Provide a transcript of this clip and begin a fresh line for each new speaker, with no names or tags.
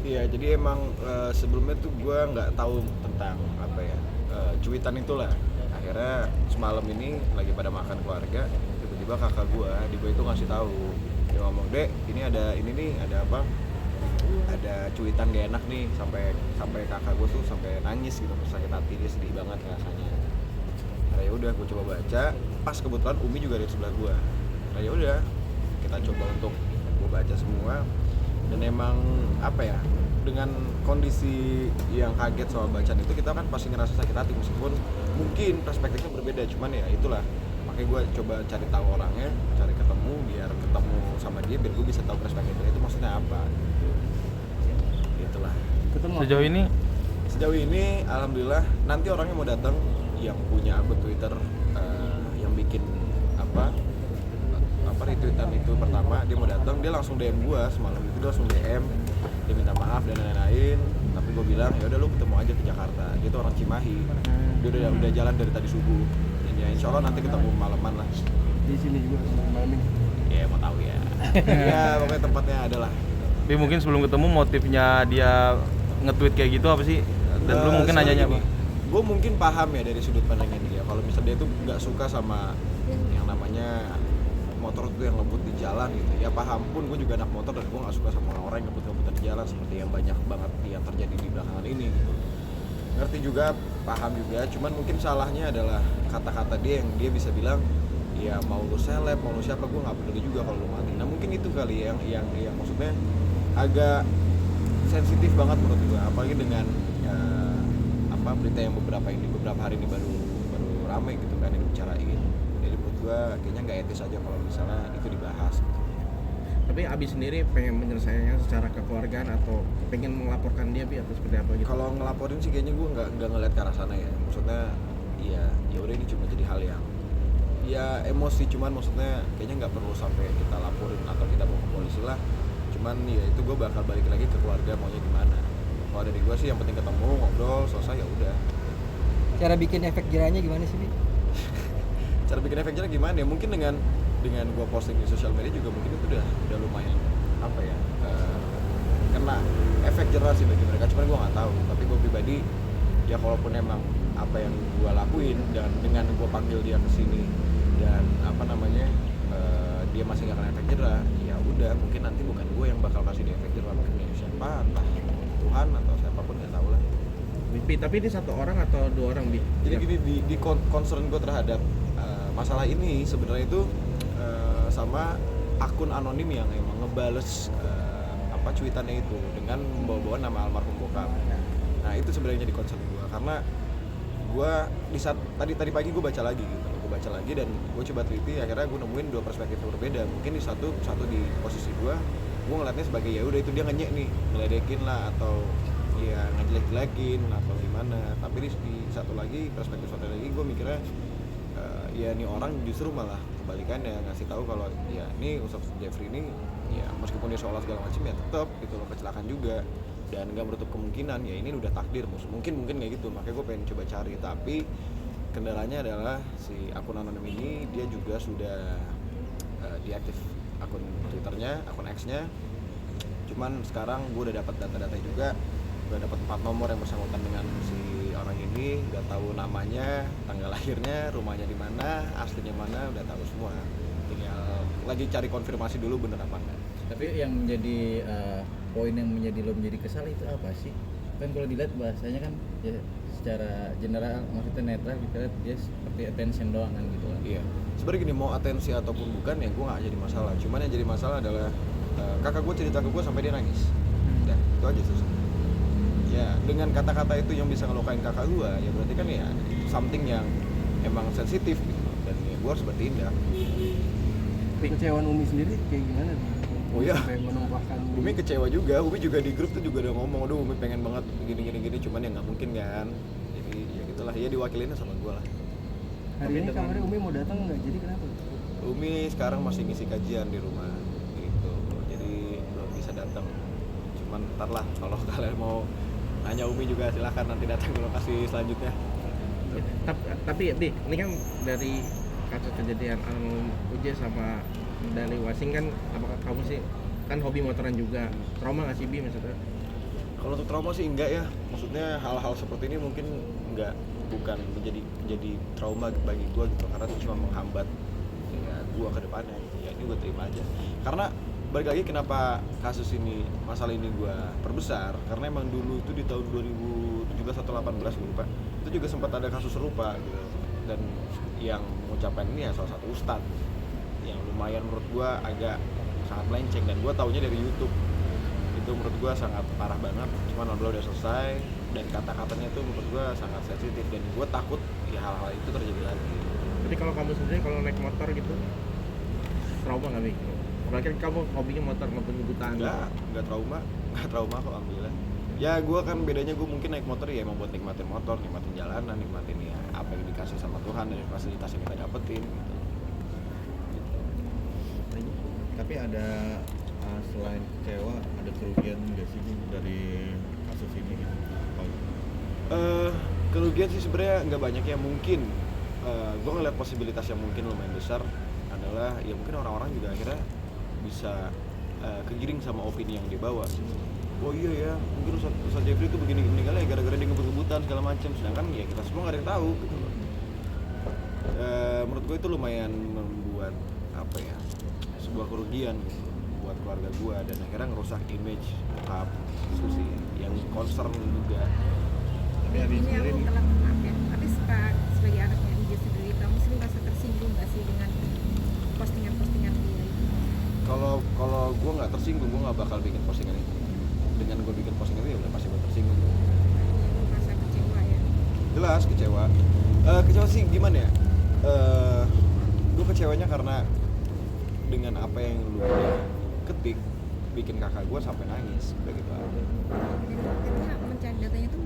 Iya, jadi emang sebelumnya tuh gue nggak tahu tentang apa ya cuitan itulah. Akhirnya semalam ini lagi pada makan keluarga, tiba-tiba kakak gue, di gue itu ngasih tahu, dia ngomong, "Dek, ini ada ini nih, ada apa? Ada cuitan gak enak nih." Sampai sampai kakak gue tuh sampai nangis gitu, sakit hati, dia sedih banget rasanya. Nah, ya udah gue coba baca, pas kebetulan Umi juga ada di sebelah gue. Nah, ya udah kita coba untuk gue baca semua, dan emang apa ya, dengan kondisi yang kaget soal bacaan itu kita kan pasti ngerasa sakit hati, meskipun mungkin perspektifnya berbeda, cuman ya itulah, makanya gue coba cari tahu orangnya, cari ketemu, biar ketemu sama dia, biar gue bisa tahu perspektifnya itu maksudnya apa. Itulah.
Sejauh ini
Alhamdulillah nanti orangnya mau datang, yang punya akun Twitter, yang bikin apa retweetan itu pertama, dia mau datang, dia langsung DM gua semalam itu, dia langsung DM, dia minta maaf dan lain-lain. Tapi gua bilang ya udah, lu ketemu aja ke Jakarta, dia tuh orang Cimahi, dia udah jalan dari tadi subuh, dan ya insya Allah nanti ketemu malaman lah.
Di sini juga Mami.
Ya mau tahu ya. Ya pokoknya tempatnya adalah.
Tapi mungkin sebelum ketemu motifnya dia nge-tweet kayak gitu apa sih? Dan lu mungkin nanyanya apa?
Gue mungkin paham ya dari sudut pandangnya dia. Kalau misalnya dia tuh nggak suka sama yang namanya motor tuh yang ngebut di jalan gitu, ya paham. Pun gue juga anak motor dan gue nggak suka sama orang-orang yang ngebut-ngebutan di jalan seperti yang banyak banget yang terjadi di belakangan ini gitu. Ngerti juga, paham juga. Cuman mungkin salahnya adalah kata-kata dia, yang dia bisa bilang ya mau lu seleb, mau lu siapa, gue nggak peduli juga kalau lu mati. Nah mungkin itu kali yang maksudnya agak sensitif banget menurut gue, apalagi dengan berita yang beberapa hari ini baru ramai gitu kan, yang dibicarain. Jadi menurut gue kayaknya nggak etis aja kalau misalnya itu dibahas gitu.
Tapi Abi sendiri pengen menyelesaikannya secara kekeluargaan atau pengen melaporkan dia atau seperti apa gitu?
Kalau ngelaporin sih kayaknya gue nggak ngeliat ke arah sana ya. Maksudnya ya udah, ini cuma jadi hal yang ya emosi, cuman maksudnya kayaknya nggak perlu sampai kita laporin atau kita bawa ke polisi lah. Cuman ya itu gue bakal balik lagi ke keluarga maunya gimana. Kalau dari gue sih yang penting ketemu, ngobrol, selesai, ya udah.
Cara bikin efek jerahnya gimana sih, Bi?
Cara bikin efek jerah gimana ya? Mungkin dengan gue posting di sosial media juga mungkin itu udah lumayan apa ya, kena efek jerah sih bagi mereka. Cuman gue nggak tahu. Tapi gue pribadi ya, kalaupun emang apa yang gue lakuin dan dengan gue panggil dia ke sini dan dia masih nggak kena efek jerah, ya udah, mungkin nanti bukan gue yang bakal kasih dia efek jerah, mungkin siapa, entah Tuhan atau siapapun, nggak tahu lah.
Tapi ini satu orang atau dua orang, Bi?
Jadi gini, di concern gue terhadap masalah ini sebenarnya itu sama akun anonim yang emang ngebales cuitannya itu dengan membawa-bawa nama almarhum bokap. Nah itu sebenarnya di concern gue, karena gue di saat tadi pagi gue baca lagi gitu, dan gue coba teliti, akhirnya gue nemuin dua perspektif yang berbeda. Mungkin di satu di posisi gue ngeliatnya sebagai ya udah, itu dia ngenyek nih, ngeledekin lah atau ya ngejelek-jelekin atau gimana. Tapi di satu lagi gue mikirnya ya ini orang justru malah kebalikannya, ngasih tahu kalau ya ini Ustadz Jeffrey ini ya meskipun dia sholat segala macam, ya tetap gitu loh, kecelakaan juga, dan nggak menutup kemungkinan ya ini udah takdir, mungkin kayak gitu. Makanya gue pengen coba cari, tapi kendalanya adalah si akun anonim ini dia juga sudah diaktif akun Twitternya, akun X-nya. Cuman sekarang gue udah dapat data-data juga, udah dapat 4 nomor yang bersangkutan dengan si orang ini, udah tahu namanya, tanggal lahirnya, rumahnya di mana, aslinya mana, udah tahu semua. Tinggal lagi cari konfirmasi dulu bener apa enggak.
Tapi yang menjadi poin yang menjadi lo menjadi kesal itu apa sih? Kan kalau dilihat bahasanya kan ya secara general, maksudnya netral, kita lihat dia seperti attention doang kan gitu kan.
Iya. Sebenarnya gini, mau atensi ataupun bukan ya gue nggak jadi masalah. Cuman yang jadi masalah adalah kakak gue cerita ke gue sampai dia nangis. Dan itu aja susah. Ya dengan kata-kata itu yang bisa ngelukain kakak gue, ya berarti kan ya something yang emang sensitif gitu. Dan ya gue harus bertindak.
kekecewaan Umi sendiri kayak gimana nih?
Oh iya.
Sampai menumpahkan
Umi kecewa juga, Umi juga di grup tuh juga udah ngomong, aduh Umi pengen banget gini, cuman ya nggak mungkin kan. Jadi ya gitulah, ya diwakilinnya sama gue lah.
Hari ini kabarnya Umi mau datang nggak? Jadi kenapa?
Umi sekarang masih ngisi kajian di rumah gitu, jadi belum bisa datang. Cuman ntar lah, kalau kalian mau nanya Umi juga silahkan nanti datang ke lokasi selanjutnya.
Tapi Bi, ini kan dari kasus kejadian almarhum Uje sama Dali Wasing kan, apakah kamu sih kan hobi motoran juga, trauma nggak sih Bi maksudnya?
Kalau untuk trauma sih enggak ya, maksudnya hal-hal seperti ini mungkin bukan menjadi trauma bagi gue gitu, karena itu cuma menghambat ya gue ke depannya. Ya ini gue terima aja, karena balik lagi kenapa kasus ini, masalah ini gue perbesar, karena emang dulu itu di tahun 2017 atau 18 gue lupa, itu juga sempat ada kasus serupa gitu, dan yang mengucapkan ini ya salah satu ustadz yang lumayan menurut gue agak sangat melenceng, dan gue taunya dari YouTube. Itu menurut gue sangat parah banget, cuman alhamdulillah udah selesai, dan kata-katanya itu menurut gue sangat sensitif, dan gue takut ya hal-hal itu terjadi lagi.
Tapi kalau kamu sendiri kalau naik motor gitu, trauma nggak Bi? Apalagi kan kamu hobinya motor maupun hutan.
Nggak trauma kok alhamdulillah. Ya gue kan bedanya gue mungkin naik motor ya emang buat nikmatin motor, nikmatin jalanan, nikmatin ya apa yang dikasih sama Tuhan dan fasilitas yang kita dapetin gitu.
Tapi ada selain kecewa ada kerugian nggak sih dari kasus ini gitu?
Kerugian sih sebenarnya nggak banyak ya, mungkin gue ngeliat posibilitas yang mungkin lumayan besar adalah ya mungkin orang-orang juga akhirnya bisa kegiring sama opini yang dibawa. Oh iya ya, mungkin Ustaz Jeffrey itu begini meninggal ya gara-gara dia ngebut-ngebutan segala macam, sedangkan ya kita semua nggak ada yang tahu gitu loh. Menurut gue itu lumayan membuat apa ya, sebuah kerugian gitu buat keluarga gue, dan akhirnya ngerusak image bokap itu sih yang concern juga.
Tapi Abi
Ini
sendiri
aku
nih,
telat maaf ya, tapi sebagai anaknya Uje sendiri, kamu sendiri merasa tersinggung nggak sih dengan postingan-postingan dia itu?
Kalau gue nggak tersinggung, gue nggak bakal bikin postingan itu. Dengan gue bikin postingan itu ya udah pasti gue tersinggung.
Lu merasa kecewa ya?
Jelas kecewa. Kecewa sih gimana ya? Gue kecewanya karena dengan apa yang lu udah ketik bikin kakak gue sampai nangis, udah gitu aja.
Kita mencari datanya tuh